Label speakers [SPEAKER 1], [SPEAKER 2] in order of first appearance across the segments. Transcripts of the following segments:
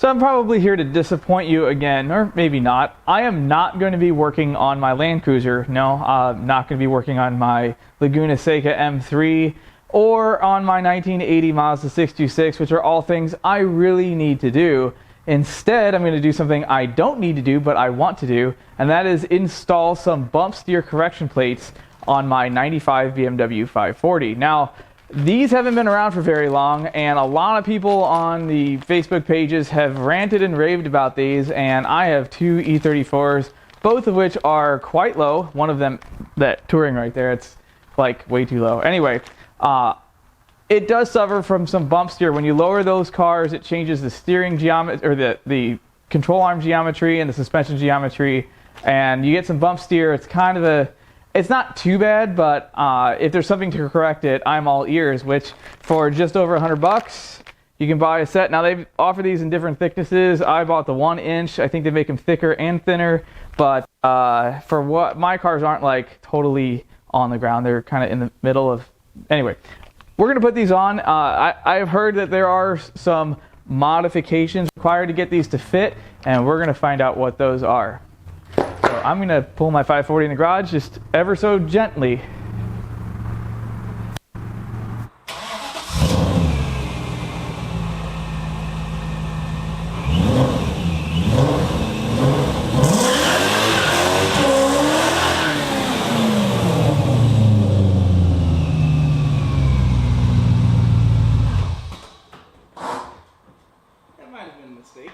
[SPEAKER 1] So I'm probably here to disappoint you again, or maybe not. I am not going to be working on my Land Cruiser. No, I'm not going to be working on my Laguna Seca M3 or on my 1980 Mazda 626, which are all things I really need to do. Instead, I'm going to do something I don't need to do, but I want to do, and that is install some bump steer correction plates on my 95 BMW 540. Now, these haven't been around for very long, and a lot of people on the Facebook pages have ranted and raved about these, and I have two E34s, both of which are quite low. One of them, that touring right there, it's like way too low. Anyway, it does suffer from some bump steer. When you lower those cars, it changes the steering geometry, or the control arm geometry and the suspension geometry, and you get some bump steer. It's kind of it's not too bad, but if there's something to correct it, I'm all ears, which for just over $100, you can buy a set. Now, they offer these in different thicknesses. I bought the 1 inch. I think they make them thicker and thinner, but for what my cars aren't like totally on the ground. They're kind of in the middle of, anyway. We're going to put these on. I have heard that there are some modifications required to get these to fit, and we're going to find out what those are. So I'm going to pull my 540 in the garage just ever so gently. That might have been a mistake.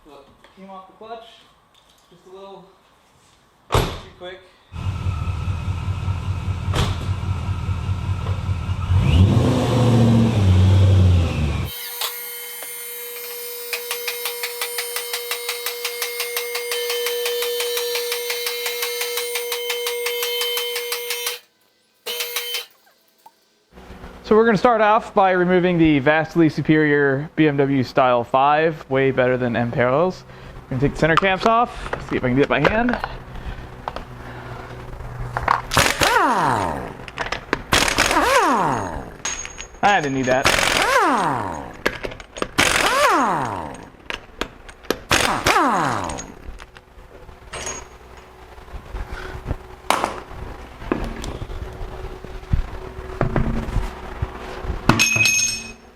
[SPEAKER 1] Look, came off the clutch just a little too quick. So we're going to start off by removing the vastly superior BMW Style 5, way better than M Parallels. I'm going to take the center caps off, see if I can do it by hand. I didn't need that.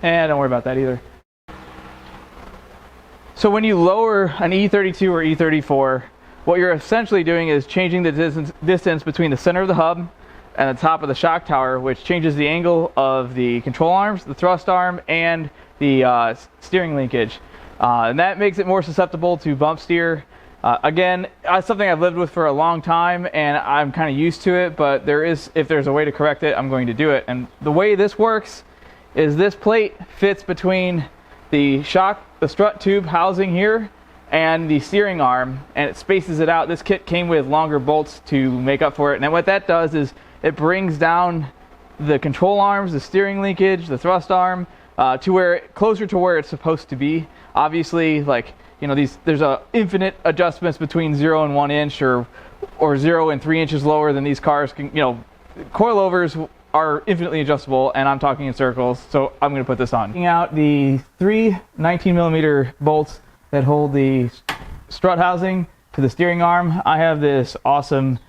[SPEAKER 1] And don't worry about that either. So when you lower an E32 or E34, what you're essentially doing is changing the distance between the center of the hub and the top of the shock tower, which changes the angle of the control arms, the thrust arm, and the steering linkage. And that makes it more susceptible to bump steer. Again, that's something I've lived with for a long time, and I'm kind of used to it, but if there's a way to correct it, I'm going to do it. And the way this works is this plate fits between the strut tube housing here and the steering arm, and it spaces it out. This kit came with longer bolts to make up for it, and what that does is it brings down the control arms, the steering linkage, the thrust arm to closer to where it's supposed to be. Obviously, like, you know, there's infinite adjustments between 0 and 1 inch, or 0 and 3 inches lower than these cars can. You know, coilovers are infinitely adjustable, and I'm talking in circles, so I'm going to put this on. Taking out the 3 19mm bolts that hold the strut housing to the steering arm, I have this awesome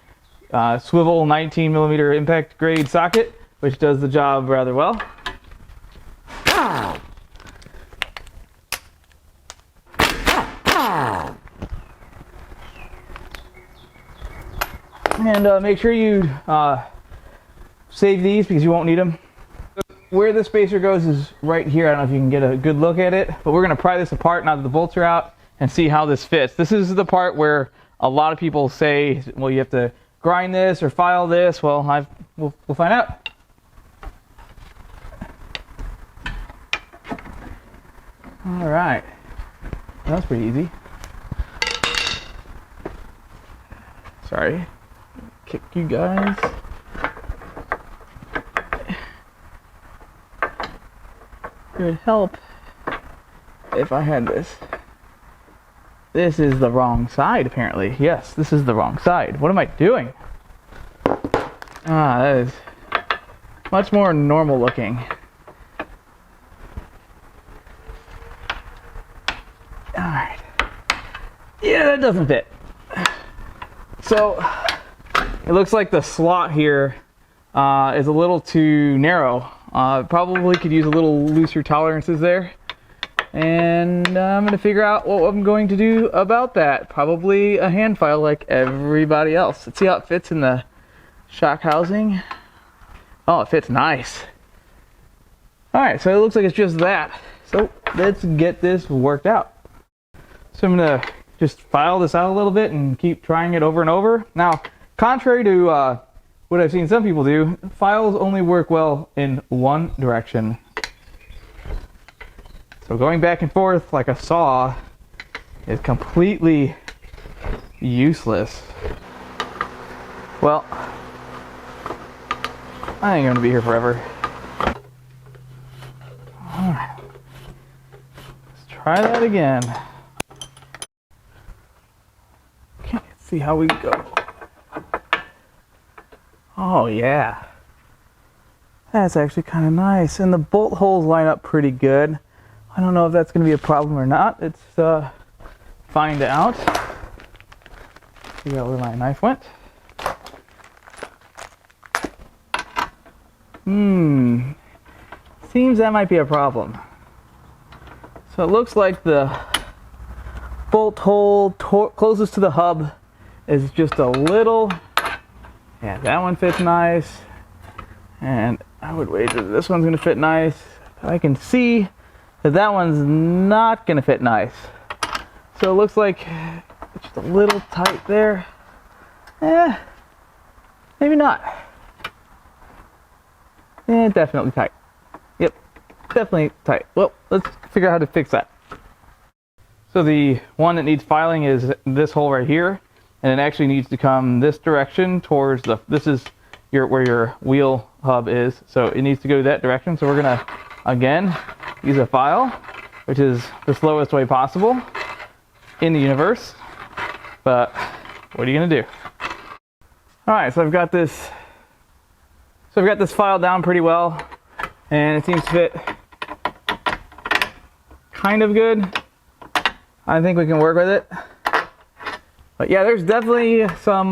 [SPEAKER 1] swivel 19mm impact grade socket, which does the job rather well. And make sure you save these because you won't need them. Where the spacer goes is right here. I don't know if you can get a good look at it, but we're going to pry this apart now that the bolts are out and see how this fits. This is the part where a lot of people say, well, you have to grind this or file this. Well, we'll find out. All right, that was pretty easy. Sorry, kick you guys. It would help if I had this. This is the wrong side, apparently. Yes, this is the wrong side. What am I doing? That is much more normal looking. Alright. Yeah, that doesn't fit. So, it looks like the slot here is a little too narrow. Probably could use a little looser tolerances there. And I'm going to figure out what I'm going to do about that. Probably a hand file like everybody else. Let's see how it fits in the shock housing. Oh, it fits nice. Alright, so it looks like it's just that. So let's get this worked out. So I'm going to just file this out a little bit and keep trying it over and over. Now, contrary to what I've seen some people do, files only work well in one direction. So going back and forth like a saw is completely useless. Well, I ain't gonna be here forever. Alright. Let's try that again. Okay, let's see how we go. Oh yeah. That's actually kind of nice. And the bolt holes line up pretty good. I don't know if that's going to be a problem or not. It's find out. See where my knife went. Seems that might be a problem. So it looks like the bolt hole closest to the hub is just a little. Yeah, that one fits nice. And I would wager this one's going to fit nice. I can see that one's not going to fit nice. So it looks like it's just a little tight there. Maybe not. Definitely tight. Yep, definitely tight. Well, let's figure out how to fix that. So the one that needs filing is this hole right here, and it actually needs to come this direction towards the, this is where your wheel hub is, so it needs to go that direction. So we're gonna, again, use a file, which is the slowest way possible in the universe, but what are you gonna do? Alright, so I've got this file down pretty well, and it seems to fit kind of good. I think we can work with it. But yeah, there's definitely some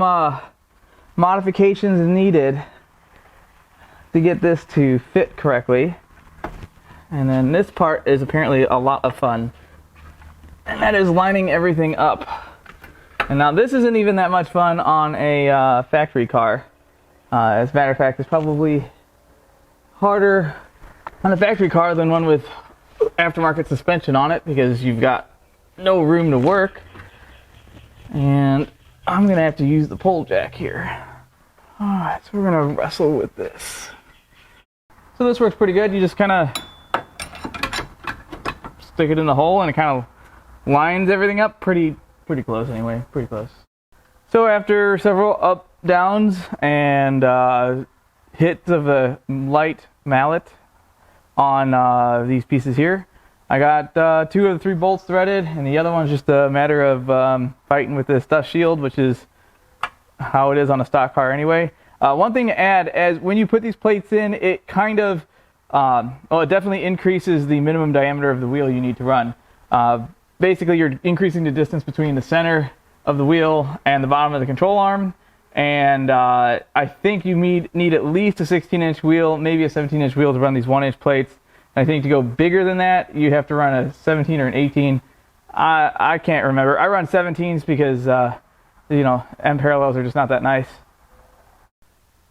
[SPEAKER 1] modifications needed to get this to fit correctly. And then this part is apparently a lot of fun, and that is lining everything up. And now this isn't even that much fun on a factory car. As a matter of fact, it's probably harder on a factory car than one with aftermarket suspension on it, because you've got no room to work. And I'm gonna have to use the pole jack here. Alright, so we're gonna wrestle with this. So this works pretty good. You just kind of stick it in the hole and it kind of lines everything up pretty close anyway, pretty close. So after several up, downs, and hits of a light mallet on these pieces here, I got 2 of the 3 bolts threaded, and the other one's just a matter of fighting with this dust shield, which is how it is on a stock car anyway. One thing to add, as when you put these plates in, it kind of, well, it definitely increases the minimum diameter of the wheel you need to run. Basically, you're increasing the distance between the center of the wheel and the bottom of the control arm, and I think you need at least a 16-inch wheel, maybe a 17-inch wheel to run these 1-inch plates. I think to go bigger than that, you have to run a 17 or an 18. I can't remember. I run 17s because, you know, M parallels are just not that nice.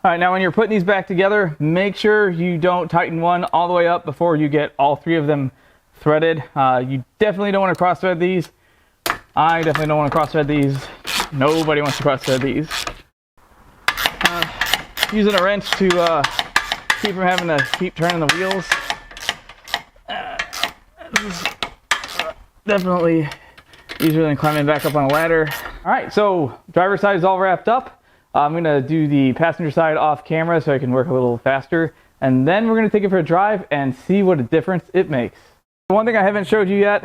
[SPEAKER 1] All right, now when you're putting these back together, make sure you don't tighten one all the way up before you get all 3 of them threaded. You definitely don't want to cross thread these. I definitely don't want to cross thread these. Nobody wants to cross thread these. Using a wrench to keep from having to keep turning the wheels. Definitely easier than climbing back up on a ladder. All right, so driver's side is all wrapped up. I'm gonna do the passenger side off camera so I can work a little faster, and then we're gonna take it for a drive and see what a difference it makes. One thing I haven't showed you yet,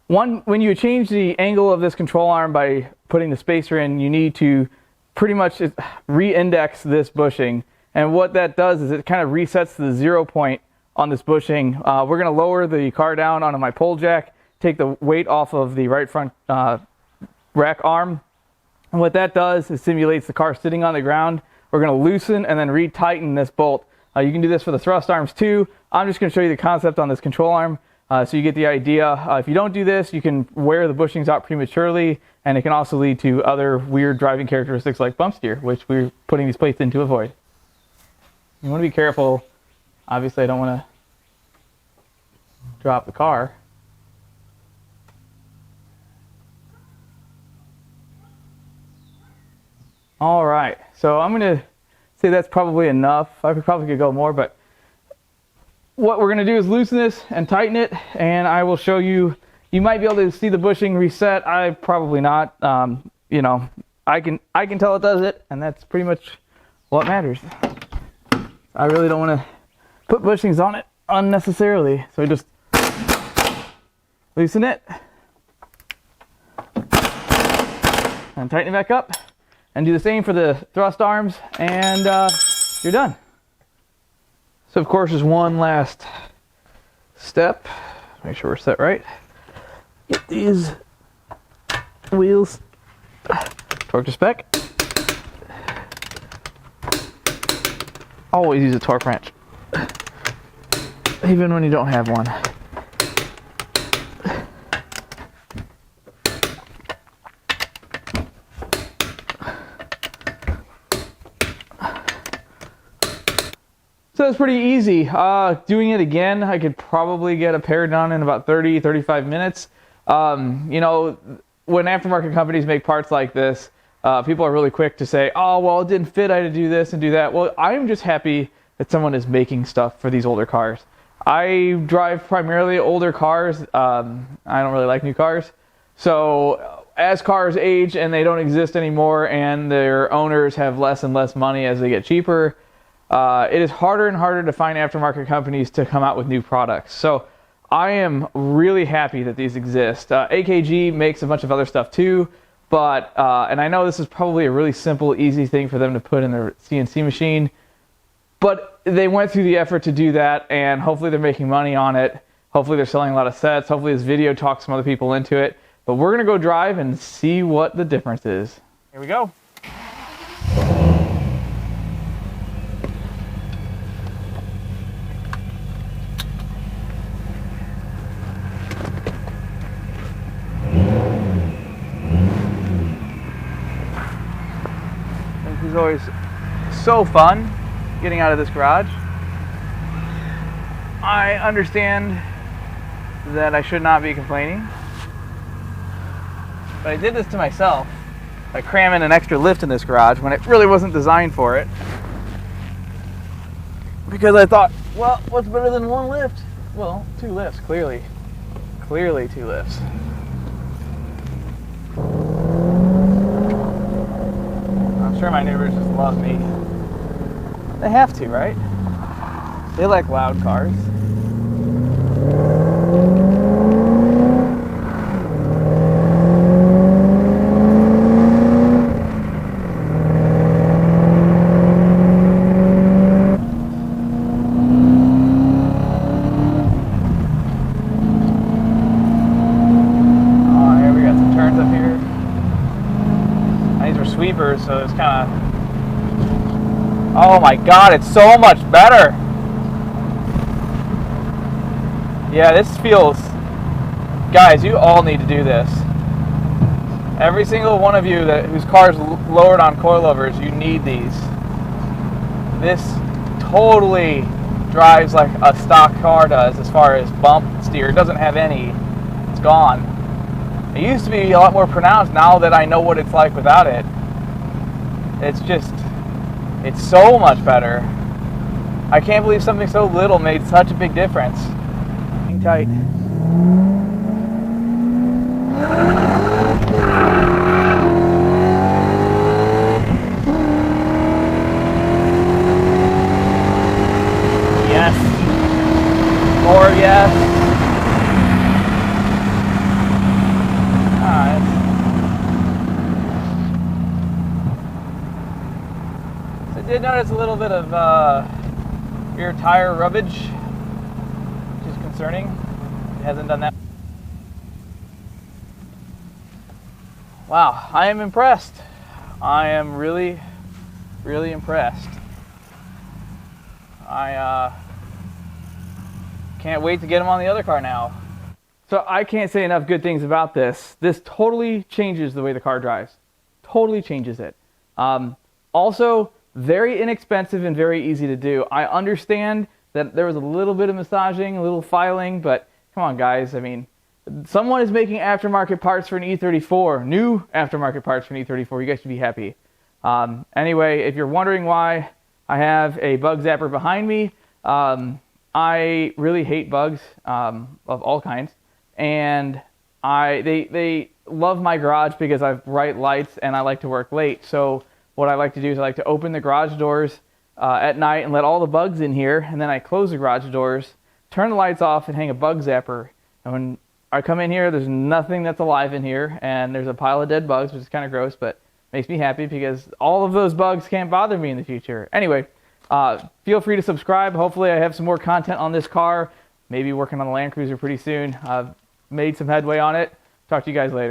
[SPEAKER 1] when you change the angle of this control arm by putting the spacer in, you need to pretty much re-index this bushing, and what that does is it kind of resets to the 0 point on this bushing. We're going to lower the car down onto my pole jack take the weight off of the right front rack arm. And what that does is simulates the car sitting on the ground. We're going to loosen and then retighten this bolt. You can do this for the thrust arms too. I'm just going to show you the concept on this control arm so you get the idea. If you don't do this, you can wear the bushings out prematurely, and it can also lead to other weird driving characteristics like bump steer, which we're putting these plates in to avoid. You want to be careful. Obviously, I don't want to drop the car. All right, so I'm going to say that's probably enough. I probably could go more, but what we're going to do is loosen this and tighten it, and I will show you. You might be able to see the bushing reset. I probably not. You know, I can tell it does it, and that's pretty much what matters. I really don't want to put bushings on it unnecessarily, so I just loosen it and tighten it back up. And do the same for the thrust arms, and you're done. So of course there's one last step. Make sure we're set right. Get these wheels torque to spec. Always use a torque wrench, even when you don't have one. So it's pretty easy. Doing it again, I could probably get a pair done in about 30-35 minutes. You know, when aftermarket companies make parts like this, people are really quick to say, oh, well, it didn't fit, I had to do this and do that. Well, I'm just happy that someone is making stuff for these older cars. I drive primarily older cars. I don't really like new cars. So as cars age and they don't exist anymore and their owners have less and less money as they get cheaper, it is harder and harder to find aftermarket companies to come out with new products. So I am really happy that these exist. AKG makes a bunch of other stuff too, but and I know this is probably a really simple, easy thing for them to put in their CNC machine, but they went through the effort to do that, and hopefully they're making money on it. Hopefully they're selling a lot of sets. Hopefully this video talks some other people into it. But we're gonna go drive and see what the difference is. Here we go. This is always so fun getting out of this garage. I understand that I should not be complaining, but I did this to myself by cramming an extra lift in this garage when it really wasn't designed for it, because I thought, well, what's better than one lift? Well, two lifts, clearly two lifts. I'm sure my neighbors just love me. They have to, right? They like loud cars. Sweepers, so it's kind of, oh my god, it's so much better. Yeah, this feels, guys, you all need to do this. Every single one of you whose car is lowered on coilovers, you need these. This totally drives like a stock car does as far as bump steer. It doesn't have any. It's gone. It used to be a lot more pronounced. Now that I know what it's like without it, it's so much better. I can't believe something so little made such a big difference. Hang tight. Yes. More yes. I did notice a little bit of rear tire rubbage, which is concerning. It hasn't done that. Wow, I am impressed. I am really, really impressed. I can't wait to get them on the other car now. So I can't say enough good things about this. This totally changes the way the car drives. Totally changes it. Also, very inexpensive and very easy to do. I understand that there was a little bit of massaging, a little filing, but come on guys, I mean, someone is making aftermarket parts for an E34, new aftermarket parts for an E34. You guys should be happy. Anyway, if you're wondering why I have a bug zapper behind me, I really hate bugs of all kinds, and they love my garage because I have bright lights and I like to work late. So what I like to do is I like to open the garage doors at night and let all the bugs in here, and then I close the garage doors, turn the lights off, and hang a bug zapper. And when I come in here, there's nothing that's alive in here, and there's a pile of dead bugs, which is kind of gross, but makes me happy because all of those bugs can't bother me in the future. Anyway, feel free to subscribe. Hopefully I have some more content on this car. Maybe working on the Land Cruiser pretty soon. I've made some headway on it. Talk to you guys later.